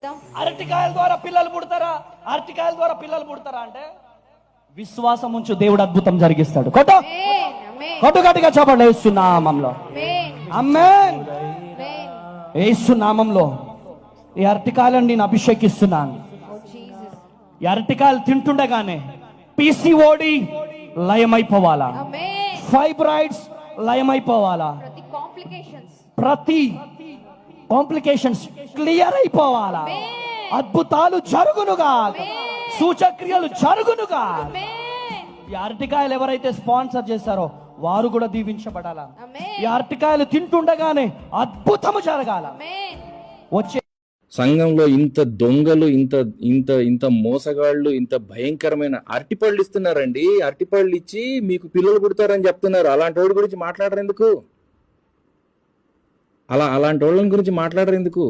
అరటికాయల ద్వారా పిల్లలు పుడతారా? అరటికాయల ద్వారా పిల్లలు పుడతారా అంటే విశ్వాసం ఉంచు, దేవుడు అద్భుతం జరిగిస్తాడు. కొట్టు కొట్టు గట్టిగా చెప్పండి. యేసు నామములో ఆమేన్. యేసు నామములో ఈ అరటికాయలను నేను అభిషేకిస్తున్నాను. ఈ అరటికాయలు తింటుండగానే పిసిఓడి లయమైపోవాలా, ఫైబ్రాయిడ్స్ లయమైపోవాలా, ప్రతి కాంప్లికేషన్స్ క్లియర్ అయిపోవాలా, అద్భుతాలు జరుగునుగా, సూచక్రియలు జరుగునుగా. ఈ అరటికాయలు ఎవరైతే స్పాన్సర్ చేస్తారో వారు కూడా దీవించబడాలా. ఈ అరటికాయలు తింటుండగానే అద్భుతము జరగాల. వచ్చే సంఘంలో ఇంత దొంగలు, ఇంత ఇంత ఇంత మోసగాళ్ళు, ఇంత భయంకరమైన అరటిపళ్ళు ఇస్తున్నారండి. అరటిపళ్ళు ఇచ్చి మీకు పిల్లలు పుడతారని చెప్తున్నారు. అలాంటి వాడి గురించి మాట్లాడరు ఎందుకు? అలాంటి వాళ్ళని గురించి మాట్లాడరు ఎందుకు?